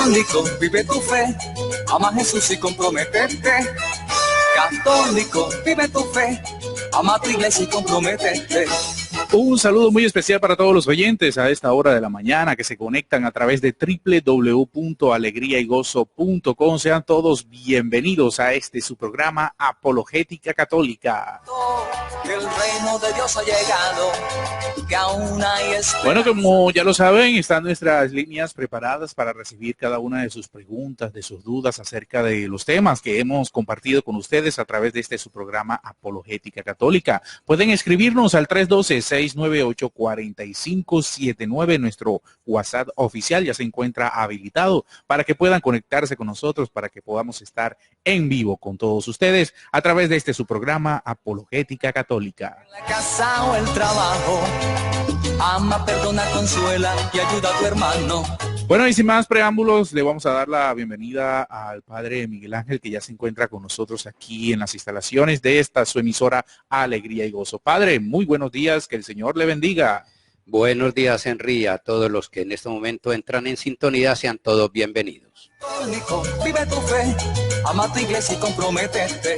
Católico, vive tu fe, ama a Jesús y comprométete. Católico, vive tu fe, ama a tu iglesia y comprométete. Un saludo muy especial para todos los oyentes a esta hora de la mañana que se conectan a través de www.alegriaygozo.com. Sean todos bienvenidos a su programa Apologética Católica. El reino de Dios ha llegado, que aún hay esperanza. Bueno, como ya lo saben, están nuestras líneas preparadas para recibir cada una de sus preguntas, de sus dudas acerca de los temas que hemos compartido con ustedes a través de su programa Apologética Católica. Pueden escribirnos al 312-698-4579. Nuestro WhatsApp oficial ya se encuentra habilitado para que puedan conectarse con nosotros, para que podamos estar en vivo con todos ustedes a través de su programa Apologética Católica. En la casa o el trabajo, ama, perdona, consuela y ayuda a tu hermano. Bueno, y sin más preámbulos, le vamos a dar la bienvenida al padre Miguel Ángel, que ya se encuentra con nosotros aquí en las instalaciones de su emisora Alegría y Gozo. Padre, muy buenos días, que el Señor le bendiga. Buenos días, Henry, a todos los que en este momento entran en sintonía, sean todos bienvenidos. Católico, vive tu fe, ama a tu iglesia y comprométete.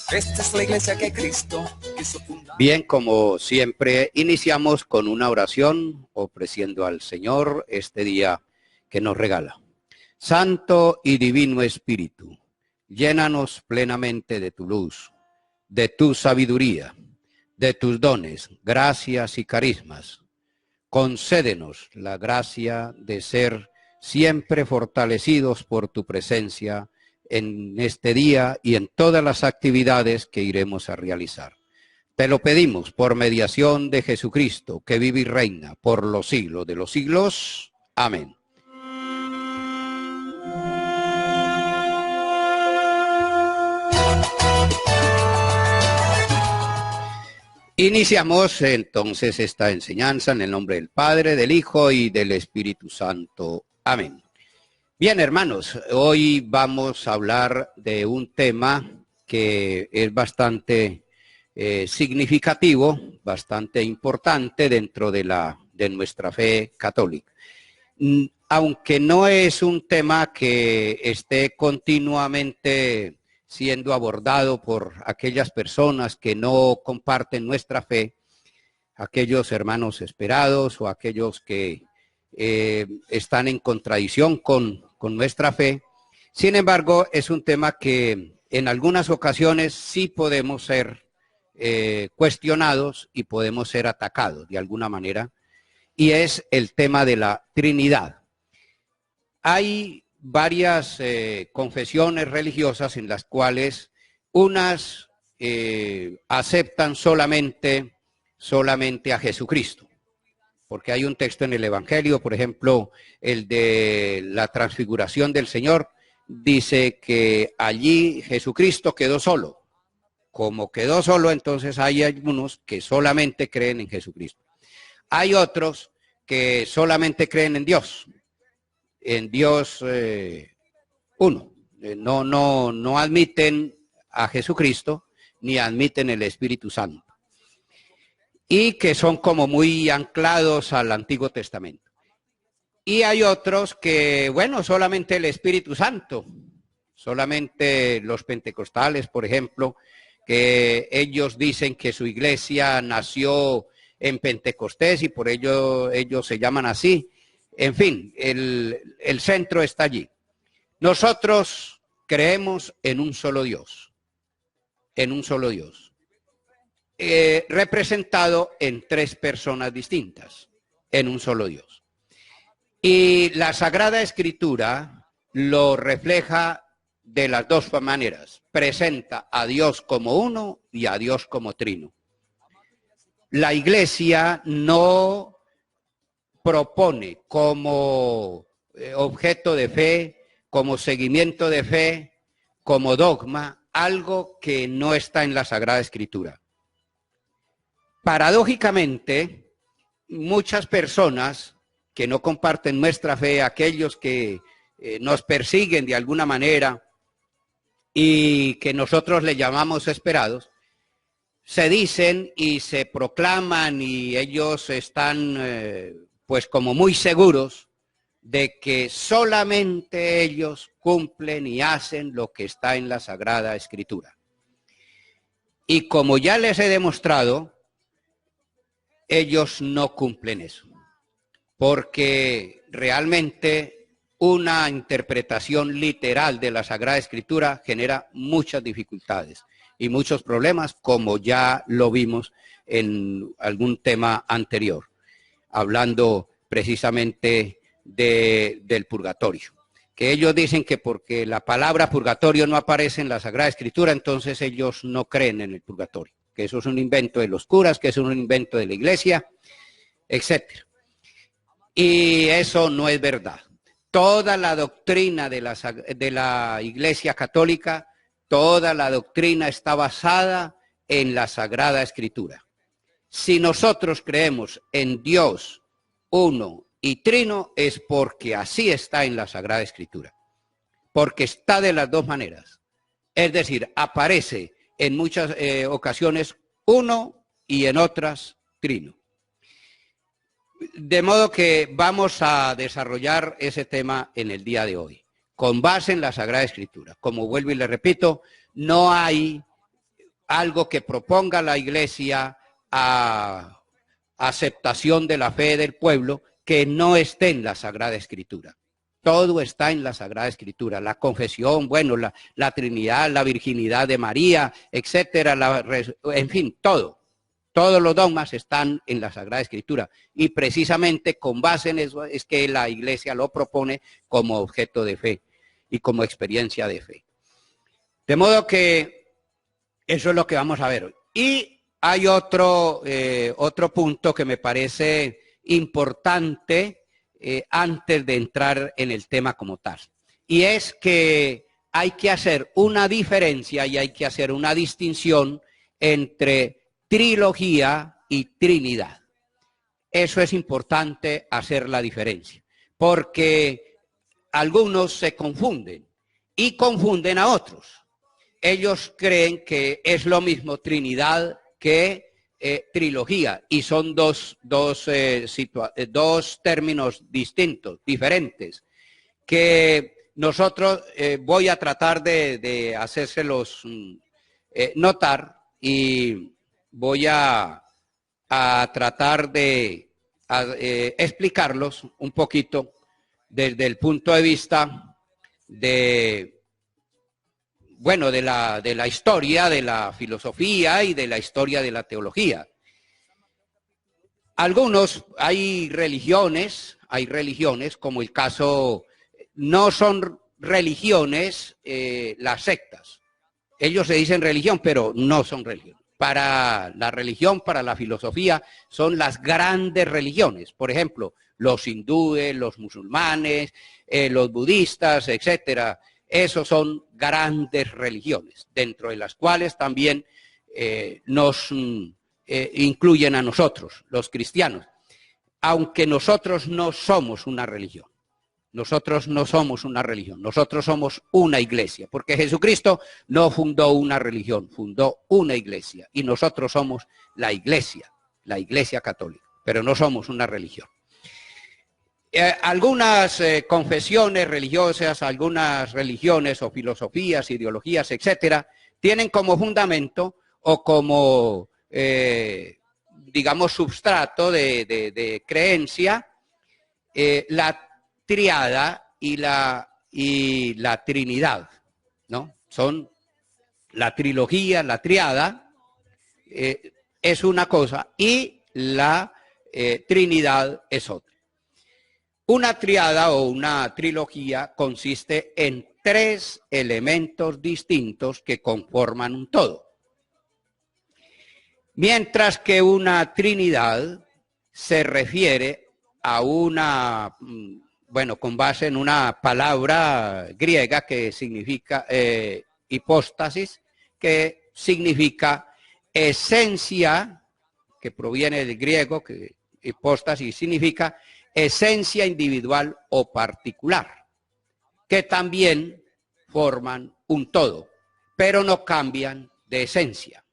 Esta es la iglesia que Cristo quiso fundar. Bien, como siempre, iniciamos con una oración ofreciendo al Señor este día que nos regala. Santo y Divino Espíritu, llénanos plenamente de tu luz, de tu sabiduría, de tus dones, gracias y carismas. Concédenos la gracia de ser siempre fortalecidos por tu presencia en este día y en todas las actividades que iremos a realizar. Te lo pedimos por mediación de Jesucristo, que vive y reina por los siglos de los siglos. Amén. Iniciamos entonces esta enseñanza en el nombre del Padre, del Hijo y del Espíritu Santo. Amén. Bien, hermanos, hoy vamos a hablar de un tema que es bastante significativo, bastante importante dentro de nuestra fe católica. Aunque no es un tema que esté continuamente siendo abordado por aquellas personas que no comparten nuestra fe, aquellos hermanos esperados o aquellos que están en contradicción con nuestra fe. Sin embargo, es un tema que en algunas ocasiones sí podemos ser cuestionados y podemos ser atacados de alguna manera, y es el tema de la Trinidad. Hay varias confesiones religiosas en las cuales unas aceptan solamente a Jesucristo. Porque hay un texto en el Evangelio, por ejemplo, el de la transfiguración del Señor, dice que allí Jesucristo quedó solo. Como quedó solo, entonces hay algunos que solamente creen en Jesucristo. Hay otros que solamente creen en Dios uno. No admiten a Jesucristo ni admiten el Espíritu Santo. Y que son como muy anclados al Antiguo Testamento. Y hay otros que, bueno, solamente el Espíritu Santo, solamente los pentecostales, por ejemplo, que ellos dicen que su iglesia nació en Pentecostés y por ello ellos se llaman así. En fin, el centro está allí. Nosotros creemos en un solo Dios, representado en tres personas distintas, en un solo Dios. Y la Sagrada Escritura lo refleja de las dos maneras. Presenta a Dios como uno y a Dios como trino. La Iglesia no propone como objeto de fe, como seguimiento de fe, como dogma, algo que no está en la Sagrada Escritura. Paradójicamente, muchas personas que no comparten nuestra fe, aquellos que nos persiguen de alguna manera y que nosotros le llamamos esperados, se dicen y se proclaman y ellos están pues como muy seguros de que solamente ellos cumplen y hacen lo que está en la Sagrada Escritura. Y como ya les he demostrado, ellos no cumplen eso, porque realmente una interpretación literal de la Sagrada Escritura genera muchas dificultades y muchos problemas, como ya lo vimos en algún tema anterior, hablando precisamente del purgatorio. Que ellos dicen que porque la palabra purgatorio no aparece en la Sagrada Escritura, entonces ellos no creen en el purgatorio, que eso es un invento de los curas, que eso es un invento de la iglesia, etcétera. Y eso no es verdad. Toda la doctrina de la Iglesia Católica, toda la doctrina está basada en la Sagrada Escritura. Si nosotros creemos en Dios uno y trino, es porque así está en la Sagrada Escritura. Porque está de las dos maneras. Es decir, aparece en muchas ocasiones uno y en otras trino. De modo que vamos a desarrollar ese tema en el día de hoy, con base en la Sagrada Escritura. Como vuelvo y le repito, no hay algo que proponga la Iglesia a aceptación de la fe del pueblo que no esté en la Sagrada Escritura. Todo está en la Sagrada Escritura, la confesión, bueno, la Trinidad, la virginidad de María, etcétera, en fin, todo. Todos los dogmas están en la Sagrada Escritura y precisamente con base en eso es que la Iglesia lo propone como objeto de fe y como experiencia de fe. De modo que eso es lo que vamos a ver hoy. Y hay otro punto que me parece importante antes de entrar en el tema como tal. Y es que hay que hacer una diferencia y hay que hacer una distinción entre trilogía y trinidad. Eso es importante hacer la diferencia, porque algunos se confunden y confunden a otros. Ellos creen que es lo mismo trinidad que trilogía y son dos términos distintos, diferentes, que nosotros voy a tratar de hacérselos notar y voy a tratar de explicarlos un poquito desde el punto de vista de la historia, de la filosofía y de la historia de la teología. Hay religiones como el caso, no son religiones las sectas. Ellos se dicen religión, pero no son religión. Para la religión, para la filosofía, son las grandes religiones. Por ejemplo, los hindúes, los musulmanes, los budistas, etcétera. Esos son grandes religiones, dentro de las cuales también nos incluyen a nosotros, los cristianos. Aunque nosotros no somos una religión. Nosotros no somos una religión, nosotros somos una iglesia, porque Jesucristo no fundó una religión, fundó una iglesia, y nosotros somos la iglesia católica, pero no somos una religión. Algunas confesiones religiosas, algunas religiones o filosofías, ideologías, etcétera, tienen como fundamento o como, digamos, substrato de creencia la triada y la trinidad, ¿no? Son la trilogía, la triada es una cosa y la trinidad es otra. Una triada o una trilogía consiste en 3 elementos distintos que conforman un todo. Mientras que una trinidad se refiere a una, con base en una palabra griega que significa hipóstasis, que significa esencia, que proviene del griego, que hipóstasis significa esencia individual o particular, que también forman un todo, pero no cambian de esencia.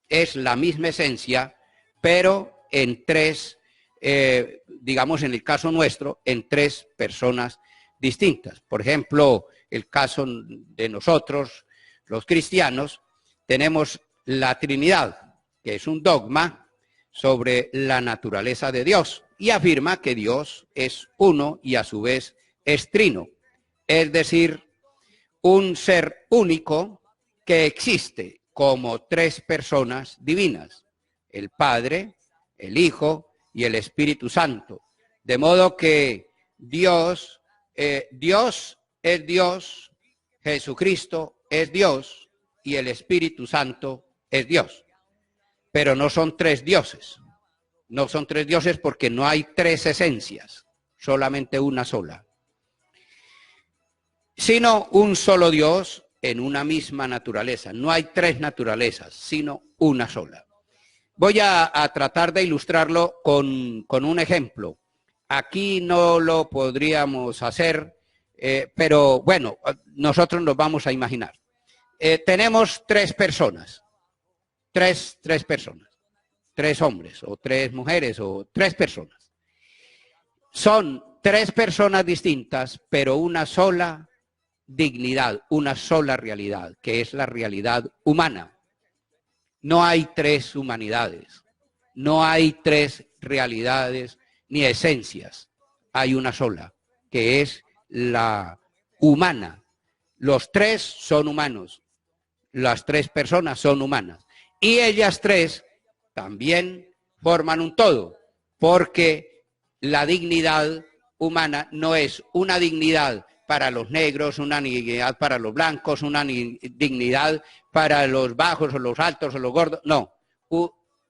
Es la misma esencia, pero en 3 digamos en el caso nuestro, en 3 personas distintas. Por ejemplo, el caso de nosotros, los cristianos, tenemos la Trinidad, que es un dogma sobre la naturaleza de Dios y afirma que Dios es uno y a su vez es trino, es decir, un ser único que existe como 3 personas divinas, el Padre, el Hijo y el Espíritu Santo. De modo que Dios es Dios, Jesucristo es Dios y el Espíritu Santo es Dios. Pero no son 3 dioses. No son 3 dioses porque no hay 3 esencias, solamente una sola. Sino un solo Dios en una misma naturaleza. No hay 3 naturalezas, sino una sola. Voy a tratar de ilustrarlo con un ejemplo. Aquí no lo podríamos hacer, pero bueno, nosotros nos vamos a imaginar. Tenemos 3 personas, 3 personas, 3 hombres o 3 mujeres o 3 personas. Son 3 personas distintas, pero una sola dignidad, una sola realidad, que es la realidad humana. No hay 3 humanidades, no hay 3 realidades ni esencias. Hay una sola, que es la humana. Los 3 son humanos, las 3 personas son humanas. Y ellas 3 también forman un todo, porque la dignidad humana no es una dignidad para los negros, una dignidad para los blancos, una dignidad para los bajos o los altos o los gordos. No,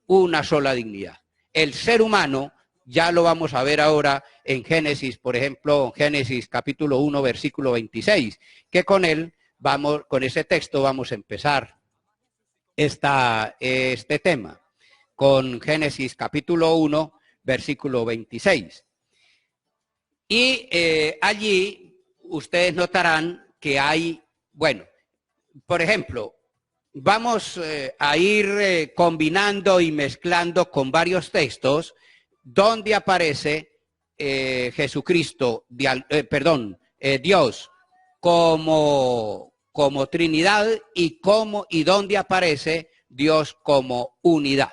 una sola dignidad. El ser humano, ya lo vamos a ver ahora en Génesis, por ejemplo, Génesis capítulo 1, versículo 26, que con ese texto vamos a empezar este tema, con Génesis capítulo 1, versículo 26. Y allí ustedes notarán que hay, bueno, por ejemplo, vamos a ir combinando y mezclando con varios textos donde aparece Jesucristo, Dios como Trinidad y donde aparece Dios como unidad.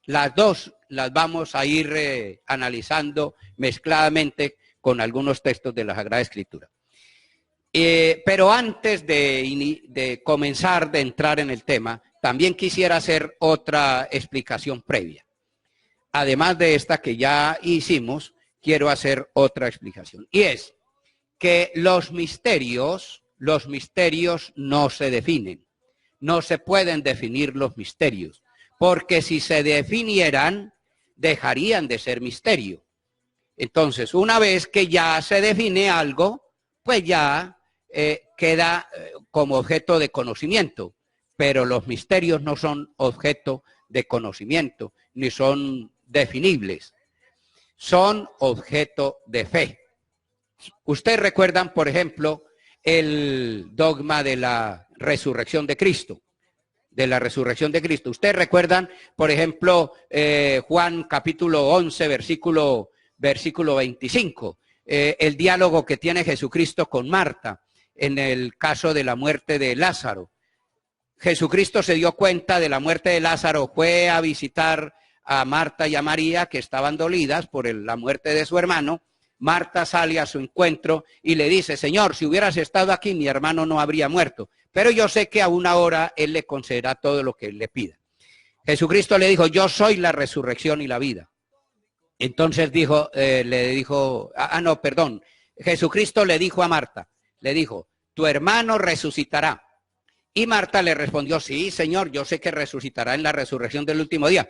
Las dos las vamos a ir analizando mezcladamente con algunos textos de la Sagrada Escritura. Pero antes de comenzar, de entrar en el tema, también quisiera hacer otra explicación previa. Además de esta que ya hicimos, quiero hacer otra explicación. Y es que los misterios no se definen. No se pueden definir los misterios, porque si se definieran, dejarían de ser misterio. Entonces, una vez que ya se define algo, pues ya queda como objeto de conocimiento, pero los misterios no son objeto de conocimiento, ni son definibles, son objeto de fe. Ustedes recuerdan, por ejemplo, el dogma de la resurrección de Cristo, Ustedes recuerdan, por ejemplo, Juan capítulo 11, versículo 25, el diálogo que tiene Jesucristo con Marta en el caso de la muerte de Lázaro. Jesucristo se dio cuenta de la muerte de Lázaro, fue a visitar a Marta y a María, que estaban dolidas por la muerte de su hermano. Marta sale a su encuentro y le dice: Señor, si hubieras estado aquí, mi hermano no habría muerto, pero yo sé que a una hora Él le concederá todo lo que Él le pida. Jesucristo le dijo: yo soy la resurrección y la vida. Entonces Jesucristo le dijo a Marta, le dijo: tu hermano resucitará. Y Marta le respondió: sí, Señor, yo sé que resucitará en la resurrección del último día.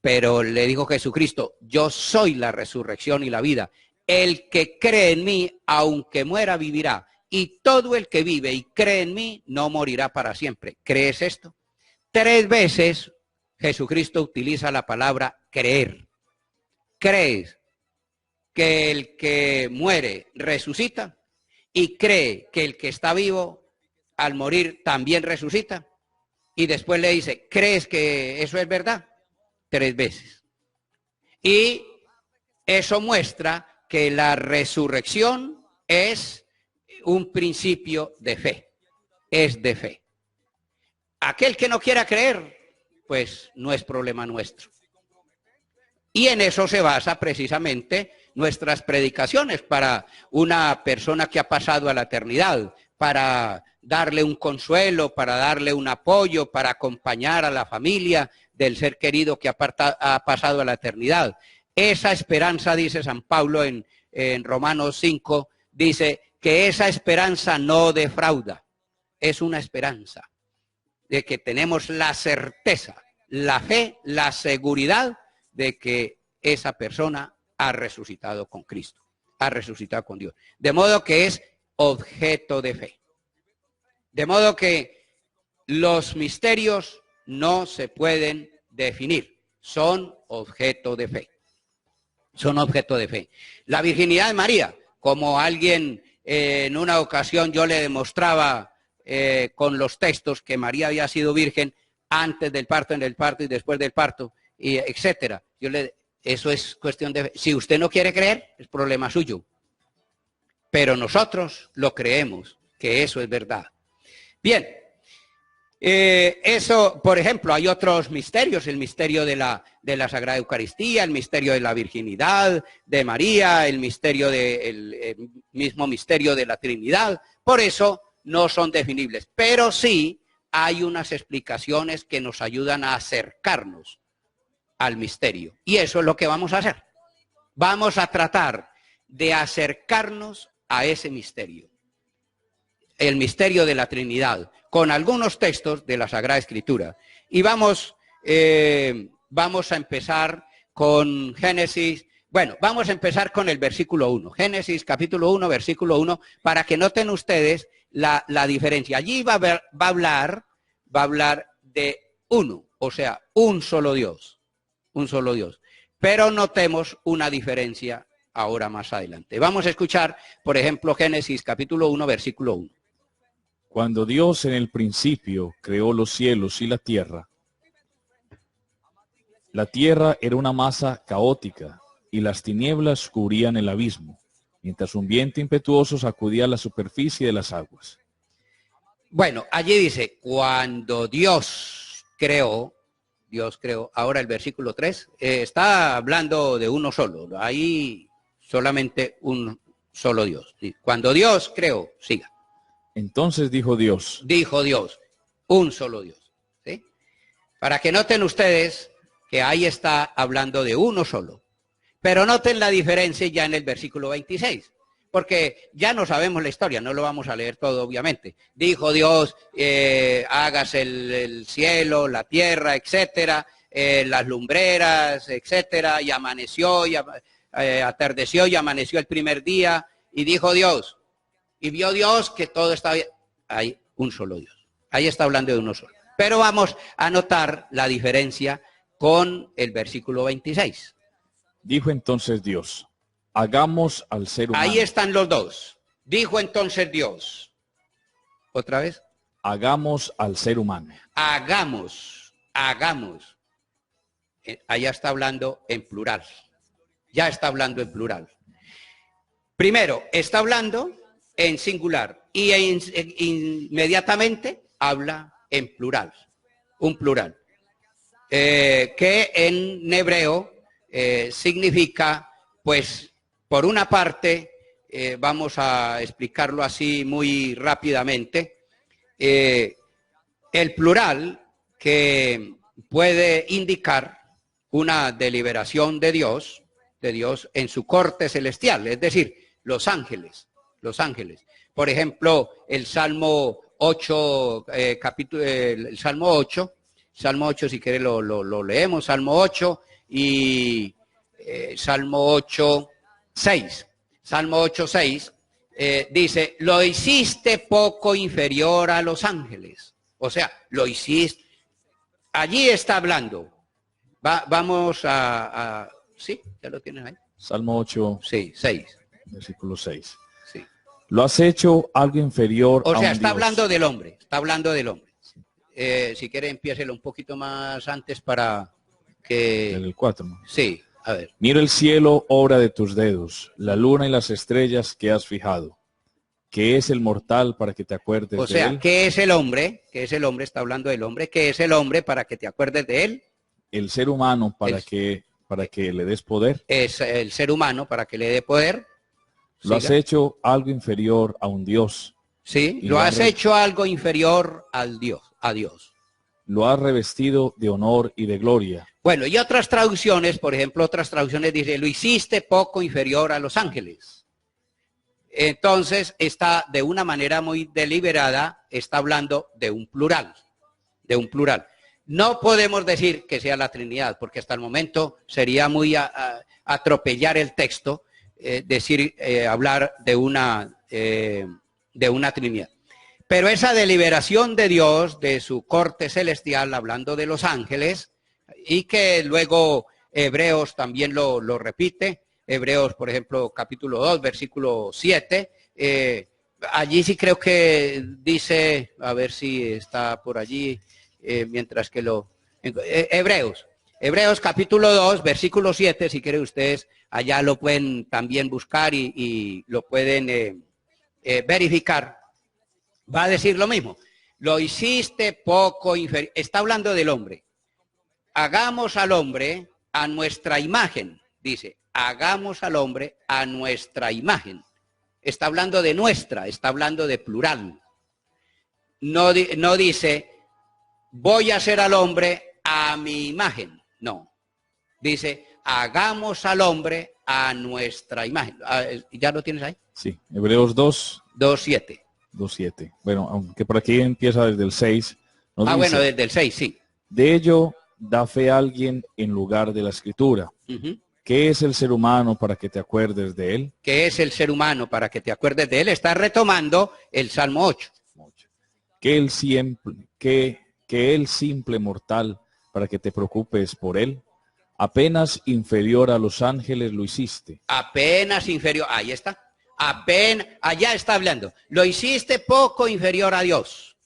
Pero le dijo Jesucristo: yo soy la resurrección y la vida. El que cree en mí, aunque muera, vivirá. Y todo el que vive y cree en mí, no morirá para siempre. ¿Crees esto? 3 veces Jesucristo utiliza la palabra creer. ¿Crees que el que muere resucita? ¿Y cree que el que está vivo al morir también resucita? Y después le dice: ¿crees que eso es verdad? 3 veces. Y Eso muestra que la resurrección es un principio de fe, es de fe. Aquel que no quiera creer, pues no es problema nuestro. Y en eso se basa precisamente nuestras predicaciones para una persona que ha pasado a la eternidad, para darle un consuelo, para darle un apoyo, para acompañar a la familia del ser querido que ha pasado a la eternidad. Esa esperanza, dice San Pablo en Romanos 5, dice que esa esperanza no defrauda. Es una esperanza de que tenemos la certeza, la fe, la seguridad de que esa persona ha resucitado con Cristo, ha resucitado con Dios. De modo que es objeto de fe. De modo que los misterios no se pueden definir, son objeto de fe. Son objeto de fe. La virginidad de María, como alguien en una ocasión yo le demostraba con los textos que María había sido virgen antes del parto, en el parto y después del parto, y etcétera. Eso es cuestión de fe. Si usted no quiere creer, es problema suyo. Pero nosotros lo creemos, que eso es verdad. Bien, eso, por ejemplo, hay otros misterios, el misterio de la Sagrada Eucaristía, el misterio de la virginidad de María, el mismo misterio de la Trinidad. Por eso no son definibles, pero sí hay unas explicaciones que nos ayudan a acercarnos al misterio. Y eso es lo que vamos a hacer. Vamos a tratar de acercarnos a ese misterio. El misterio de la Trinidad, con algunos textos de la Sagrada Escritura. Y vamos a empezar con Génesis. Bueno, vamos a empezar con el versículo 1. Génesis capítulo 1, versículo 1, para que noten ustedes la diferencia. Allí va a hablar de uno, o sea, un solo Dios. Un solo Dios. Pero notemos una diferencia ahora más adelante. Vamos a escuchar, por ejemplo, Génesis capítulo 1, versículo 1. Cuando Dios en el principio creó los cielos y la tierra era una masa caótica y las tinieblas cubrían el abismo, mientras un viento impetuoso sacudía la superficie de las aguas. Bueno, allí dice, cuando Dios creó, ahora el versículo 3, está hablando de uno solo, ahí solamente un solo Dios. Cuando Dios creó, siga. Entonces dijo Dios. Dijo Dios, un solo Dios. ¿Sí? Para que noten ustedes que ahí está hablando de uno solo. Pero noten la diferencia ya en el versículo 26. Porque ya no sabemos la historia, no lo vamos a leer todo obviamente. Dijo Dios, hágase el cielo, la tierra, etcétera, las lumbreras, etcétera, y amaneció, atardeció y amaneció el primer día, y dijo Dios, y vio Dios que todo estaba bien. Hay un solo Dios. Ahí está hablando de uno solo. Pero vamos a notar la diferencia con el versículo 26. Dijo entonces Dios, hagamos al ser humano. Ahí están los dos. Dijo entonces Dios. ¿Otra vez? Hagamos al ser humano. Hagamos. Allá está hablando en plural. Ya está hablando en plural. Primero, está hablando en singular y inmediatamente habla en plural. Un plural. Que en hebreo significa, pues, por una parte, vamos a explicarlo así muy rápidamente, el plural que puede indicar una deliberación de Dios en su corte celestial, es decir, los ángeles. Por ejemplo, el Salmo 8, el Salmo 8, si quiere lo leemos, Salmo 8 y Salmo 8, 6. Salmo 8, 6 dice, lo hiciste poco inferior a los ángeles. O sea, lo hiciste. Allí está hablando. Vamos a sí, ya lo tienes ahí. Salmo 8. Sí, 6. Versículo 6. Sí. Lo has hecho algo inferior a un Dios. O sea, está hablando del hombre. Está hablando del hombre. Si quiere, empiécelo un poquito más antes para que... El 4, ¿no? Sí, A ver. Mira el cielo, obra de tus dedos, la luna y las estrellas que has fijado. ¿Qué es el mortal para que te acuerdes O de sea, él? ¿qué es el hombre? ¿Qué es el hombre? Está hablando del hombre. ¿Qué es el hombre para que te acuerdes de él? El ser humano para que le des poder. Es el ser humano para que le dé poder. Lo has Siga. hecho algo inferior a un Dios. Sí, y lo has re- hecho algo inferior al Dios, a Dios. Lo has revestido de honor y de gloria. Bueno, y otras traducciones, por ejemplo, otras traducciones dice, lo hiciste poco inferior a los ángeles. Entonces, está de una manera muy deliberada, está hablando de un plural, de un plural. No podemos decir que sea la Trinidad, porque hasta el momento sería muy atropellar el texto, hablar de una Trinidad. Pero esa deliberación de Dios, de su corte celestial, hablando de los ángeles, y que luego Hebreos también lo repite, Hebreos, por ejemplo, capítulo 2, versículo 7, allí sí creo que dice, a ver si está por allí, mientras que Hebreos capítulo 2, versículo 7, si quieren ustedes, allá lo pueden también buscar y lo pueden verificar. Va a decir lo mismo. Lo hiciste poco inferior. Está hablando del hombre. Hagamos al hombre a nuestra imagen. Dice, hagamos al hombre a nuestra imagen. Está hablando de nuestra, está hablando de plural. No dice, voy a hacer al hombre a mi imagen. No. Dice, hagamos al hombre a nuestra imagen. ¿Ya lo tienes ahí? Sí, Hebreos 2, 2:7. 2:7. Bueno, aunque por aquí empieza desde el 6. Nos dice, Bueno, desde el 6, sí. de ello da fe a alguien en lugar de la escritura. Uh-huh. ¿Qué es el ser humano para que te acuerdes de él? ¿Qué es el ser humano para que te acuerdes de él? Está retomando el Salmo 8. Que el simple mortal para que te preocupes por él. Apenas inferior a los ángeles lo hiciste. Apenas inferior, ahí está. Apenas, allá está hablando. Lo hiciste poco inferior a Dios.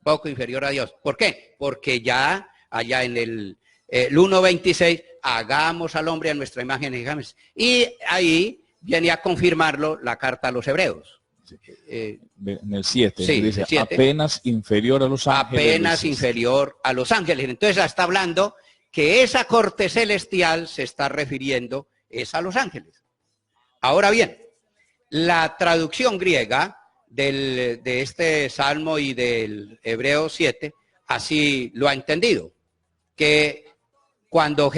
Poco inferior a Dios. ¿Por qué? Porque ya allá en el 1:26, hagamos al hombre a nuestra imagen. Y ahí viene a confirmarlo la carta a los hebreos. En el 7, sí, dice, el 7. apenas inferior a los ángeles. Apenas inferior a los ángeles. Entonces está hablando que esa corte celestial se está refiriendo es a los ángeles. Ahora bien, la traducción griega de este salmo y del Hebreo 7, así lo ha entendido, que cuando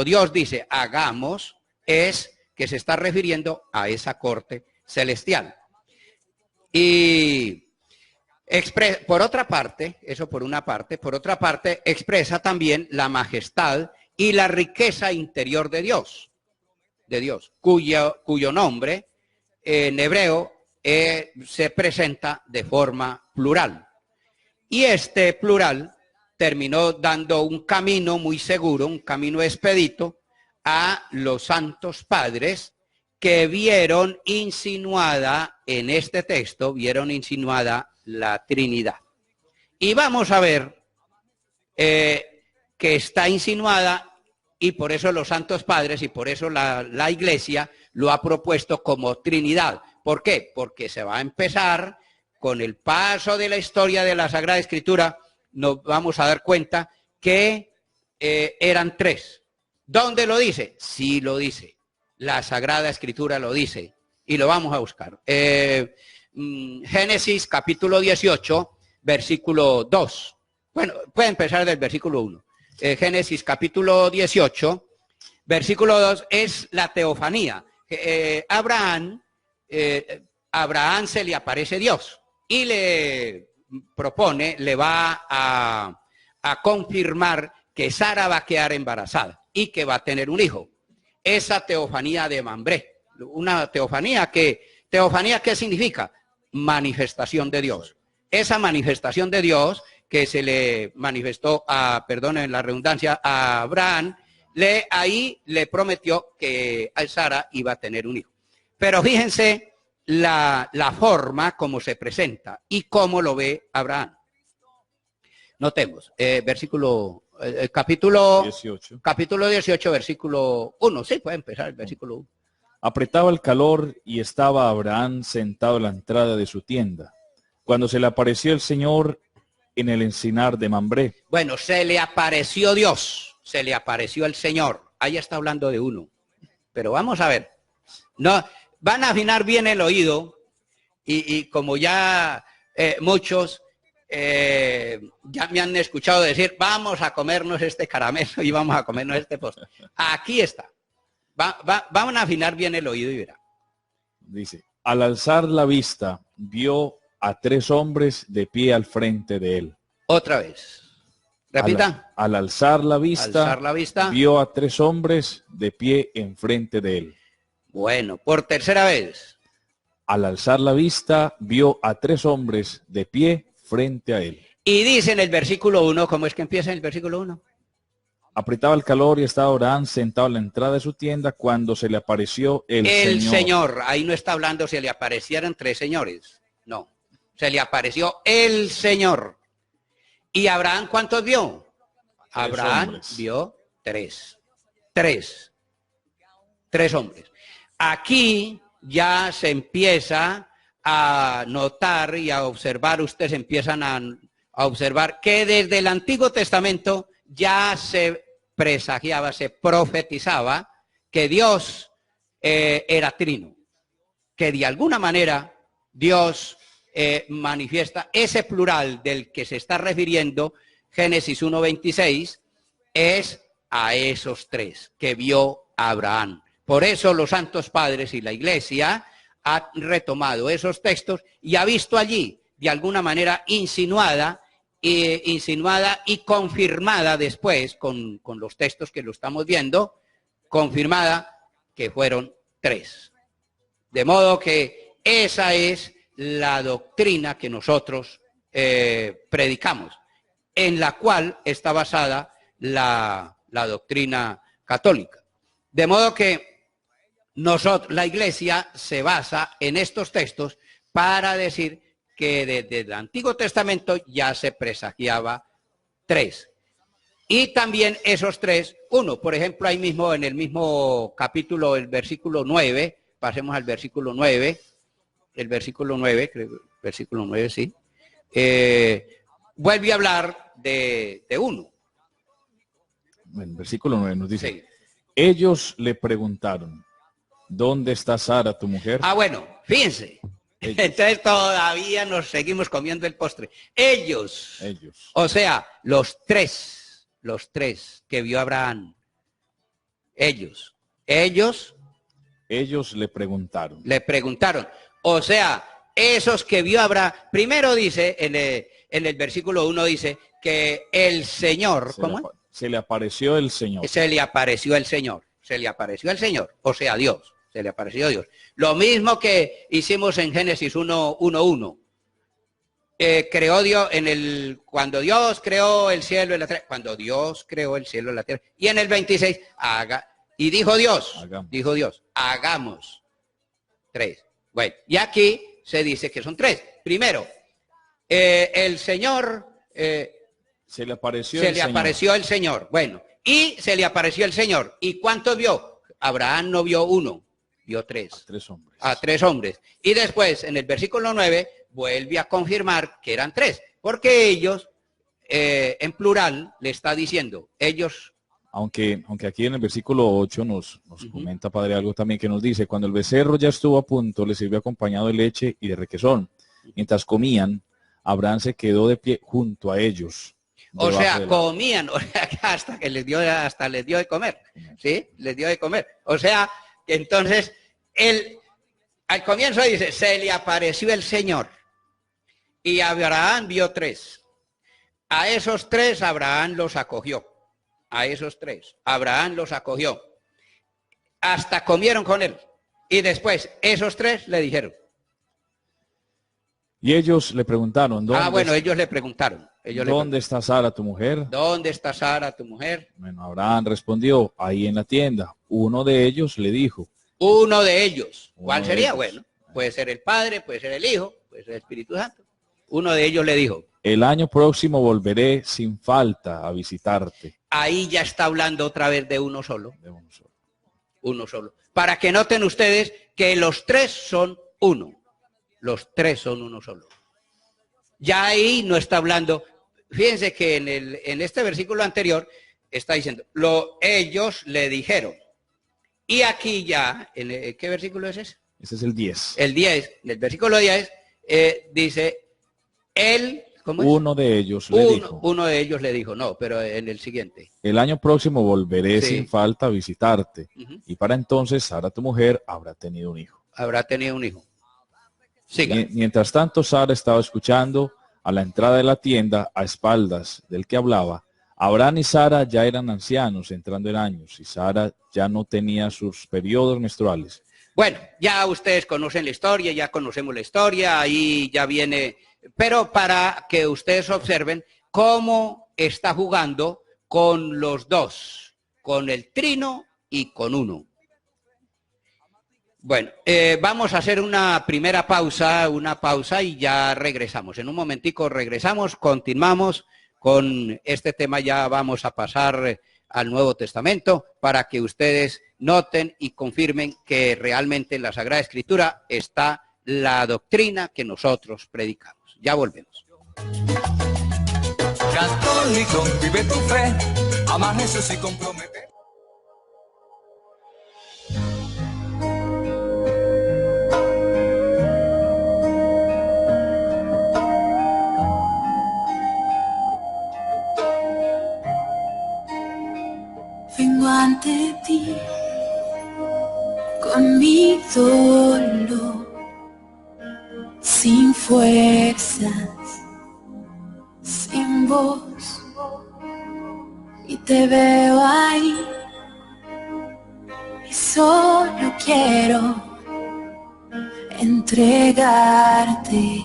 Dios dice hagamos, es que se está refiriendo a esa corte celestial. Y por otra parte, eso por una parte, por otra parte expresa también la majestad y la riqueza interior de Dios, cuyo nombre en hebreo se presenta de forma plural. Y este plural terminó dando un camino muy seguro, un camino expedito a los santos padres que vieron insinuada en este texto, vieron insinuada la Trinidad. Y vamos a ver que está insinuada y por eso los santos padres y por eso la Iglesia lo ha propuesto como Trinidad. ¿Por qué? Porque se va a empezar con el paso de la historia de la Sagrada Escritura, nos vamos a dar cuenta que eran tres. ¿Dónde lo dice? Sí lo dice. La Sagrada Escritura lo dice y lo vamos a buscar. Génesis capítulo 18, versículo 2. Bueno, puede empezar del versículo 1. Génesis capítulo 18, versículo 2 es la teofanía. Abraham se le aparece Dios y le propone, le va a confirmar que Sara va a quedar embarazada y que va a tener un hijo. Esa teofanía de Mambré, una teofanía ¿qué significa? Manifestación de Dios. Esa manifestación de Dios que se le manifestó perdonen la redundancia, a Abraham, ahí le prometió que a Sara iba a tener un hijo. Pero fíjense la forma como se presenta y cómo lo ve Abraham. Notemos, versículo capítulo 18. Capítulo 18, versículo 1. Sí, puede empezar el versículo 1. Apretaba el calor y estaba Abraham sentado a la entrada de su tienda, cuando se le apareció el Señor en el encinar de Mambré. Bueno, se le apareció Dios, se le apareció el Señor. Ahí está hablando de uno. Pero vamos a ver. No, van a afinar bien el oído y como ya muchos ya me han escuchado decir, vamos a comernos este caramelo y vamos a comernos este postre. Aquí está. Van a afinar bien el oído y verá. Dice, al alzar la vista, vio a 3 hombres de pie al frente de él. Otra vez. Repita. Al alzar la vista, vio a 3 hombres de pie enfrente de él. Bueno, por tercera vez. Al alzar la vista, vio a 3 hombres de pie frente a él. Y dice en el versículo 1, ¿cómo es que empieza en el versículo 1? Apretaba el calor y estaba Abraham sentado a la entrada de su tienda cuando se le apareció el Señor. Ahí no está hablando si le aparecieran 3 señores. No. Se le apareció el Señor. ¿Y Abraham cuántos vio? Abraham hombres. Vio 3. 3 hombres. Aquí ya se empieza a notar y a observar, ustedes empiezan a observar que desde el Antiguo Testamento ya se presagiaba, se profetizaba que Dios era trino, que de alguna manera Dios manifiesta ese plural del que se está refiriendo Génesis 1:26 es a esos 3 que vio Abraham. Por eso los santos padres y la iglesia ha retomado esos textos y ha visto allí de alguna manera insinuada y confirmada después con los textos que lo estamos viendo, confirmada que fueron 3. De modo que esa es la doctrina que nosotros predicamos, en la cual está basada la doctrina católica. De modo que nosotros, la iglesia se basa en estos textos para decir que desde el Antiguo Testamento ya se presagiaba 3. Y también esos 3, uno, por ejemplo, ahí mismo en el mismo capítulo, el versículo 9, pasemos al versículo 9, el versículo 9, creo, versículo 9, sí, vuelve a hablar de uno. En el versículo 9 nos dice, Sí. Ellos le preguntaron, ¿dónde está Sara, tu mujer? Ah, bueno, fíjense. Ellos. Entonces todavía nos seguimos comiendo el postre. Ellos. O sea, los tres que vio Abraham. Ellos le preguntaron. O sea, esos que vio Abraham. Primero dice, en el versículo 1 dice que el Señor, se le apareció el Señor. Se le apareció el Señor. O sea, Dios. Se le apareció Dios. Lo mismo que hicimos en Génesis 1:1. Creó Dios cuando Dios creó el cielo y la tierra. Cuando Dios creó el cielo y la tierra. Y en el 26, y dijo Dios, hagamos 3. Bueno, y aquí se dice que son 3. Primero, el Señor se le apareció el Señor. Bueno, y se le apareció el Señor. ¿Y cuántos vio? Abraham no vio 1, vio 3. A 3 hombres. Y después, en el versículo 9, vuelve a confirmar que eran 3. Porque ellos, en plural, le está diciendo, ellos... Aunque aquí en el versículo 8 nos comenta, Padre, algo también que nos dice, cuando el becerro ya estuvo a punto, le sirvió acompañado de leche y de requesón. Mientras comían, Abraham se quedó de pie junto a ellos. O sea, comían, hasta que les dio de comer, ¿sí? Les dio de comer. O sea, que entonces, al comienzo dice, se le apareció el Señor. Y Abraham vio 3. A esos 3 Abraham los acogió. Hasta comieron con él. Y después, esos 3 le dijeron. Y ellos le preguntaron. Ellos le preguntaron. ¿Dónde está Sara, tu mujer? Bueno, Abraham respondió, ahí en la tienda. Uno de ellos le dijo. ¿Cuál sería? Bueno, puede ser el Padre, puede ser el Hijo, puede ser el Espíritu Santo. Uno de ellos le dijo, el año próximo volveré sin falta a visitarte. ahí ya está hablando otra vez de uno solo. De uno solo. Uno solo. Para que noten ustedes que los tres son uno. Los tres son uno solo. Ya ahí no está hablando. Fíjense que en este versículo anterior está diciendo, ellos le dijeron. Y aquí ya, ¿qué versículo es ese? Ese es el 10. El 10, el versículo 10, dice, él, ¿cómo es? Uno de ellos le dijo. Uno de ellos le dijo, no, pero en el siguiente. El año próximo volveré Sí. sin falta a visitarte. Ujú. Y para entonces Sara, tu mujer, habrá tenido un hijo. Habrá tenido un hijo. Siga. Mientras tanto, Sara estaba escuchando a la entrada de la tienda, a espaldas del que hablaba. Abraham y Sara ya eran ancianos, entrando en años, y Sara ya no tenía sus periodos menstruales. Bueno, ya ustedes conocen la historia, ya conocemos la historia, ahí ya viene, pero para que ustedes observen cómo está jugando con los dos, con el trino y con uno. Bueno, vamos a hacer una primera pausa, y ya regresamos. En un momentico regresamos, continuamos con este tema, ya vamos a pasar al Nuevo Testamento para que ustedes noten y confirmen que realmente en la Sagrada Escritura está la doctrina que nosotros predicamos. Ya volvemos. Católico, vive tu fe, ama a Jesús y compromete. Vengo ante ti con mi dolor, sin fuerzas, sin voz, y te veo ahí, y solo quiero entregarte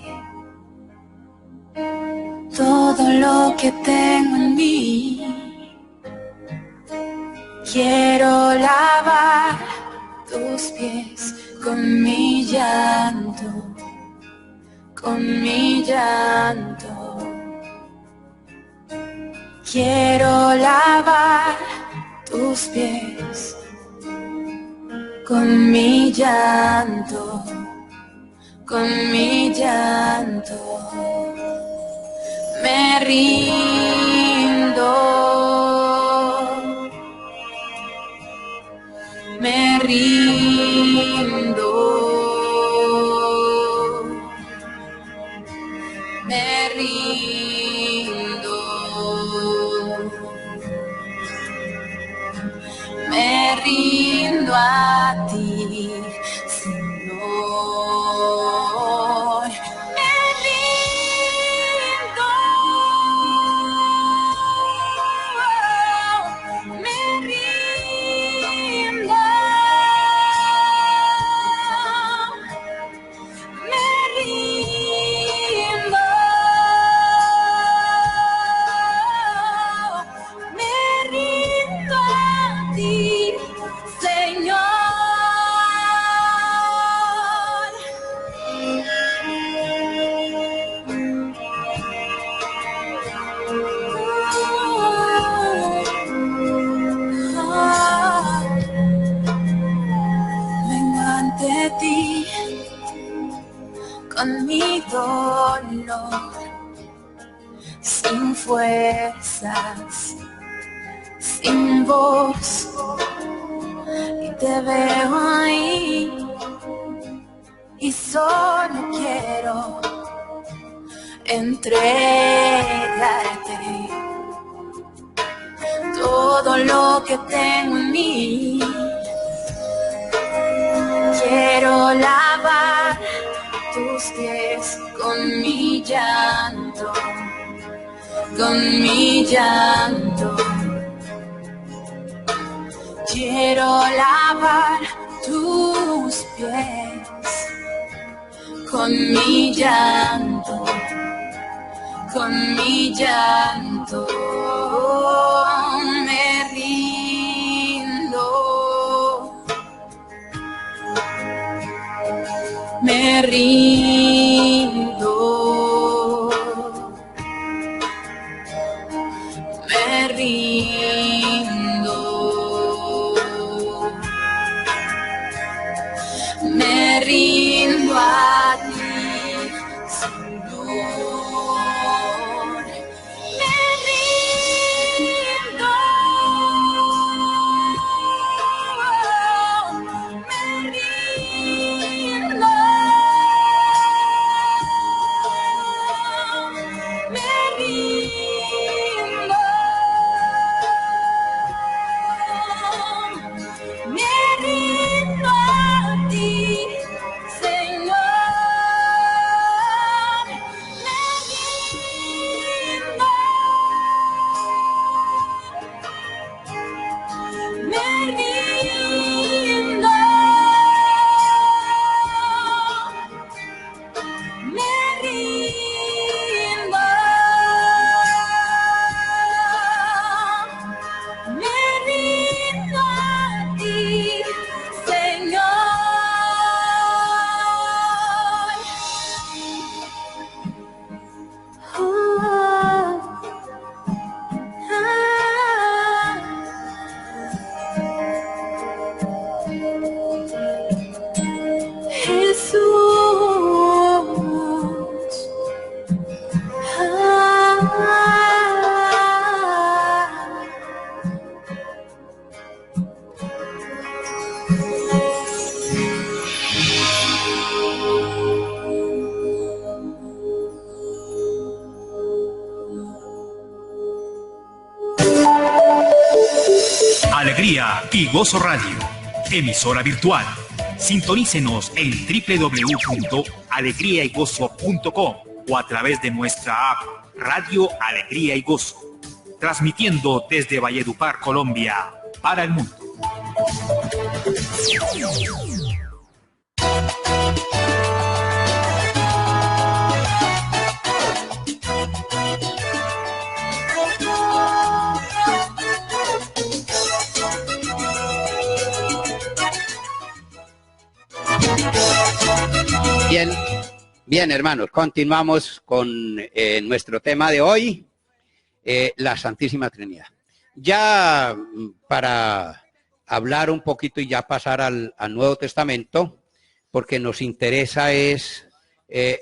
todo lo que tengo en mí. Quiero lavar tus pies con mi llanto, con mi llanto. Quiero lavar tus pies con mi llanto, con mi llanto. Me rindo. Me rindo, me rindo, me rindo a ti, Señor. Me rindo, me rindo. Con mi dolor, sin fuerzas, sin voz, y te veo ahí, y solo quiero entregarte todo lo que tengo en mí. Quiero lavar tus pies con mi llanto, con mi llanto. Quiero lavar tus pies con mi llanto, con mi llanto. Me rindo. Me rindo, Alegría y Gozo Radio, emisora virtual. Sintonícenos en www.alegriaygozo.com o a través de nuestra app Radio Alegría y Gozo, transmitiendo desde Valledupar, Colombia, para el mundo. Bien, hermanos, continuamos con nuestro tema de hoy, la Santísima Trinidad. Ya para hablar un poquito y ya pasar al Nuevo Testamento, porque nos interesa es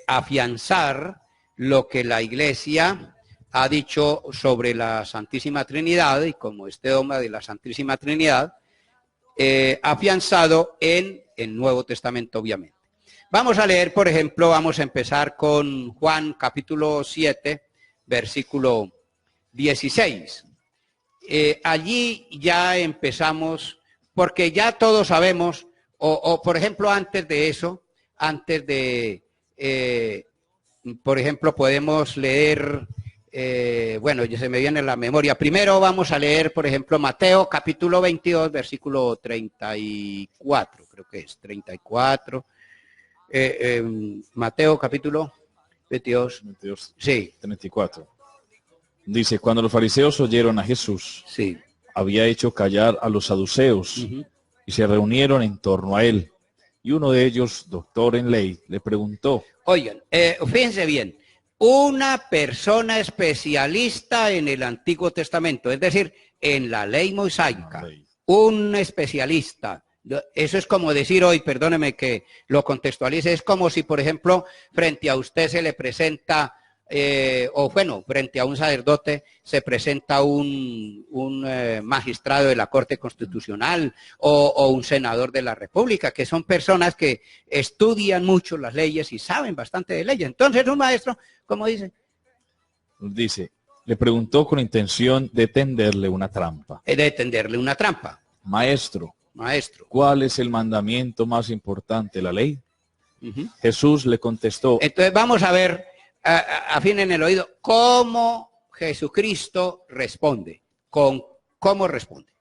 afianzar lo que la Iglesia ha dicho sobre la Santísima Trinidad, y como este dogma de la Santísima Trinidad, afianzado en el Nuevo Testamento, obviamente. Vamos a leer, por ejemplo, vamos a empezar con Juan capítulo 7, versículo 16. Allí ya empezamos, porque ya todos sabemos, o por ejemplo, antes de eso, por ejemplo, podemos leer, bueno, ya se me viene en la memoria. Primero vamos a leer, por ejemplo, Mateo capítulo 22, versículo 34, creo que es 34. Mateo capítulo 22. Sí. 34. Dice, cuando los fariseos oyeron a Jesús, sí, había hecho callar a los saduceos, y se reunieron en torno a él. Y uno de ellos, doctor en ley, le preguntó. Oigan, fíjense bien, una persona especialista en el Antiguo Testamento, es decir, en la ley mosaica, un especialista. Eso es como decir hoy, perdóneme que lo contextualice, es como si, por ejemplo, frente a usted se le presenta, o bueno, frente a un sacerdote se presenta un magistrado de la Corte Constitucional o un senador de la República, que son personas que estudian mucho las leyes y saben bastante de leyes. Entonces un maestro, ¿cómo dice? Dice, le preguntó con intención de tenderle una trampa. De tenderle una trampa. Maestro, ¿cuál es el mandamiento más importante de la ley? Jesús le contestó. Entonces vamos a ver, afinen el oído, cómo Jesucristo responde. ¿Cómo responde?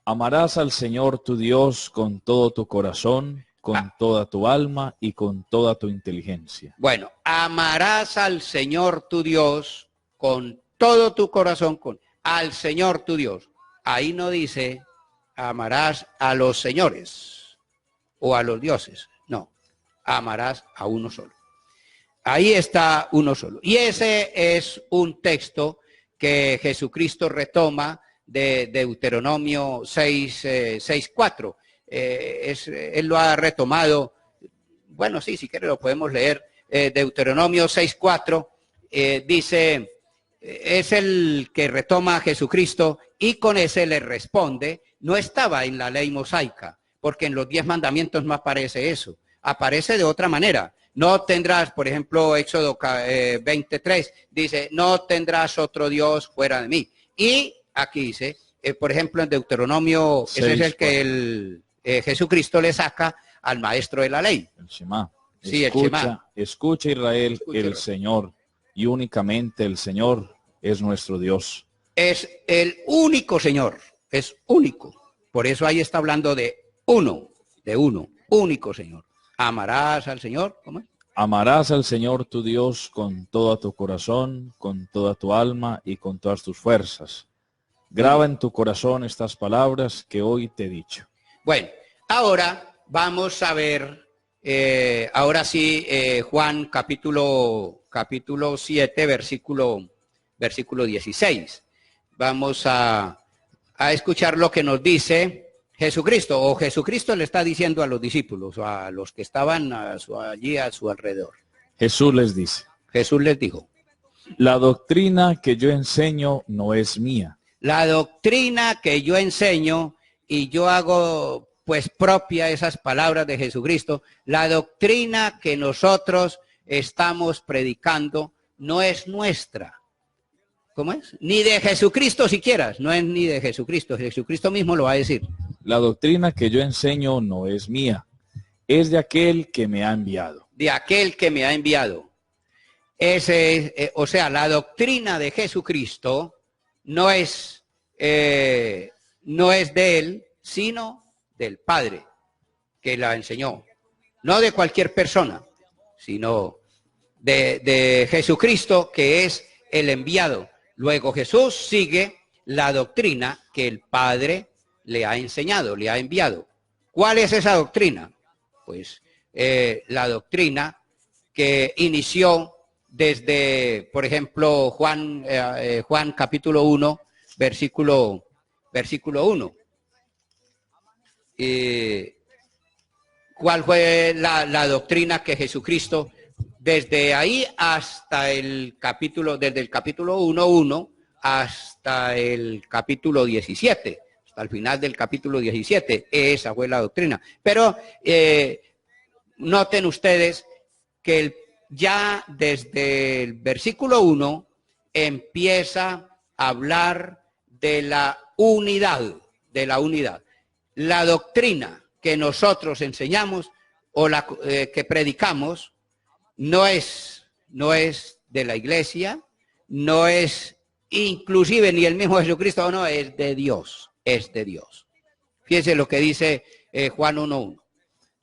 Amarás al Señor tu Dios con todo tu corazón, con toda tu alma y con toda tu inteligencia. Bueno, amarás al Señor tu Dios con todo tu corazón, al Señor tu Dios. Ahí no dice amarás a los señores o a los dioses. No, amarás a uno solo. Ahí está uno solo. Y ese es un texto que Jesucristo retoma de Deuteronomio 6:4. Él lo ha retomado, bueno, sí, si quiere lo podemos leer. Deuteronomio 6:4 dice, es el que retoma a Jesucristo y con ese le responde. No estaba en la ley mosaica, porque en los 10 mandamientos no aparece eso. Aparece de otra manera. No tendrás, por ejemplo, Éxodo 23, dice, no tendrás otro Dios fuera de mí. Y aquí dice, por ejemplo, en Deuteronomio, 6, ese es el que Jesucristo le saca al maestro de la ley. El Shema. Sí, el Shema. Escucha Israel, el Señor, y únicamente el Señor es nuestro Dios. Es el único Señor, es único. Por eso ahí está hablando de uno, único Señor. Amarás al Señor, ¿cómo es? Amarás al Señor tu Dios con todo tu corazón, con toda tu alma y con todas tus fuerzas. Graba en tu corazón estas palabras que hoy te he dicho. Bueno, ahora vamos a ver, ahora sí, Juan capítulo 7, versículo 16. Vamos a escuchar lo que nos dice Jesucristo, o Jesucristo le está diciendo a los discípulos, o a los que estaban allí a su alrededor. Jesús les dice. Jesús les dijo. La doctrina que yo enseño no es mía. La doctrina que yo enseño, y yo hago pues propia esas palabras de Jesucristo, la doctrina que nosotros estamos predicando no es nuestra. ¿cómo es? Ni de Jesucristo siquiera, no es ni de Jesucristo, Jesucristo mismo lo va a decir. La doctrina que yo enseño no es mía, es de aquel que me ha enviado. De aquel que me ha enviado. O sea, la doctrina de Jesucristo no es de él, sino del Padre, que la enseñó. No de cualquier persona, sino de Jesucristo, que es el enviado. Luego Jesús sigue la doctrina que el Padre le ha enseñado, le ha enviado. ¿Cuál es esa doctrina? Pues la doctrina que inició desde, por ejemplo, Juan capítulo 1, versículo 1. ¿Cuál fue la doctrina que Jesucristo, desde ahí hasta desde el capítulo 1:1 hasta el capítulo 17, hasta el final del capítulo 17, esa fue la doctrina. Pero noten ustedes que ya desde el versículo 1 empieza a hablar de la unidad, La doctrina que nosotros enseñamos o la que predicamos no es de la iglesia, no es inclusive ni el mismo Jesucristo, no, es de Dios, Fíjense lo que dice Juan 1:1.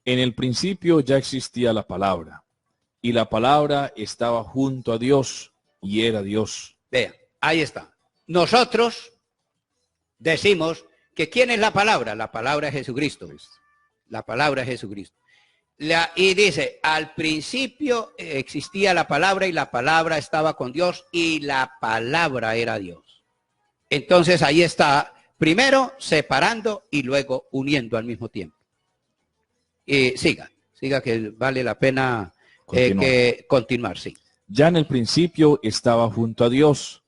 En el principio ya existía la palabra, y la palabra estaba junto a Dios, y era Dios. Vean, ahí está. Nosotros decimos que ¿quién es la palabra? La palabra es Jesucristo. La palabra es Jesucristo. Y dice, al principio existía la palabra y la palabra estaba con Dios y la palabra era Dios. Entonces ahí está, primero separando y luego uniendo al mismo tiempo. Y siga que vale la pena continuar, sí. Ya en el principio estaba junto a Dios,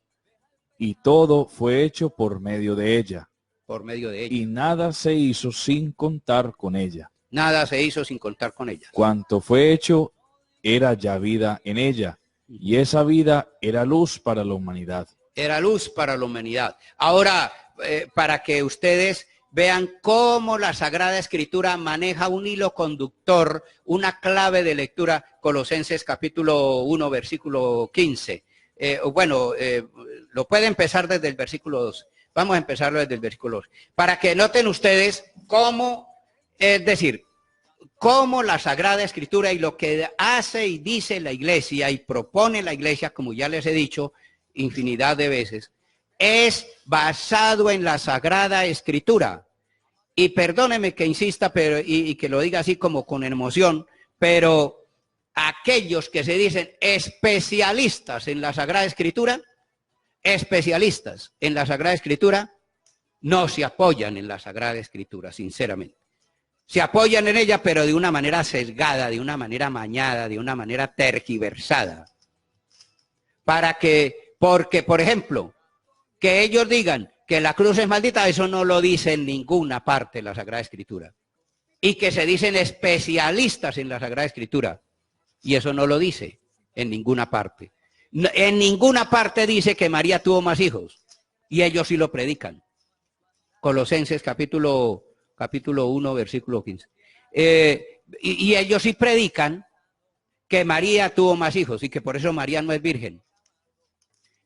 y todo fue hecho por medio de ella. Por medio de ella. Y nada se hizo sin contar con ella. Nada se hizo sin contar con ella. Cuanto fue hecho, era ya vida en ella, y esa vida era luz para la humanidad. Era luz para la humanidad. Ahora, para que ustedes vean cómo la Sagrada Escritura maneja un hilo conductor, una clave de lectura, Colosenses capítulo 1, versículo 15. Lo puede empezar desde el versículo 2. Vamos a empezarlo desde el versículo 2. Para que noten ustedes cómo, es decir, cómo la Sagrada Escritura y lo que hace y dice la Iglesia y propone la Iglesia, como ya les he dicho infinidad de veces, es basado en la Sagrada Escritura. Y perdóneme que insista, pero y que lo diga así como con emoción, pero aquellos que se dicen especialistas en la Sagrada Escritura, no se apoyan en la Sagrada Escritura, sinceramente. Se apoyan en ella, pero de una manera sesgada, de una manera amañada, de una manera tergiversada. Porque, por ejemplo, que ellos digan que la cruz es maldita, eso no lo dice en ninguna parte de la Sagrada Escritura. Y que se dicen especialistas en la Sagrada Escritura, y eso no lo dice en ninguna parte. En ninguna parte dice que María tuvo más hijos, y ellos sí lo predican. Colosenses capítulo 1, versículo 15. Y ellos sí predican que María tuvo más hijos y que por eso María no es virgen.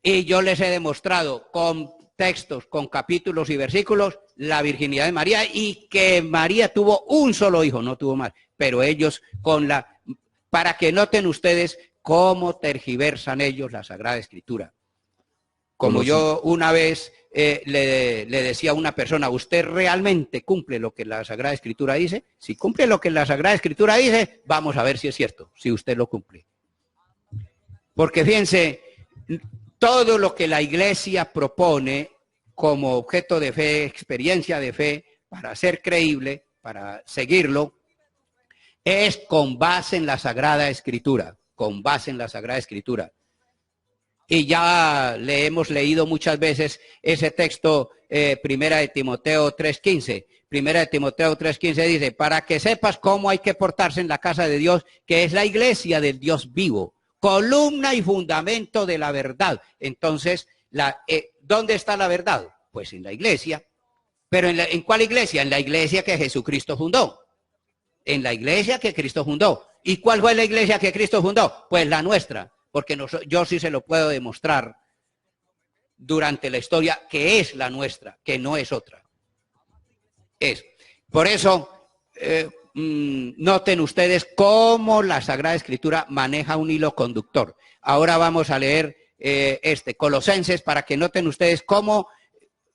Y yo les he demostrado con textos, con capítulos y versículos, la virginidad de María y que María tuvo un solo hijo, no tuvo más. Pero ellos para que noten ustedes cómo tergiversan ellos la Sagrada Escritura. Como yo una vez le decía a una persona, ¿usted realmente cumple lo que la Sagrada Escritura dice? Si cumple lo que la Sagrada Escritura dice, vamos a ver si es cierto, si usted lo cumple. Porque fíjense, todo lo que la Iglesia propone como objeto de fe, experiencia de fe, para ser creíble, para seguirlo, es con base en la Sagrada Escritura, con base en la Sagrada Escritura. Y ya le hemos leído muchas veces ese texto, Primera de Timoteo 3:15. Primera de Timoteo 3:15 dice, para que sepas cómo hay que portarse en la casa de Dios, que es la iglesia del Dios vivo, columna y fundamento de la verdad. Entonces, ¿Dónde está la verdad? Pues en la iglesia. ¿Pero en cuál iglesia? En la iglesia que Jesucristo fundó. En la iglesia que Cristo fundó. ¿Y cuál fue la iglesia que Cristo fundó? Pues la nuestra. Porque yo sí se lo puedo demostrar durante la historia que es la nuestra, que no es otra. Por eso, noten ustedes cómo la Sagrada Escritura maneja un hilo conductor. Ahora vamos a leer Colosenses, para que noten ustedes cómo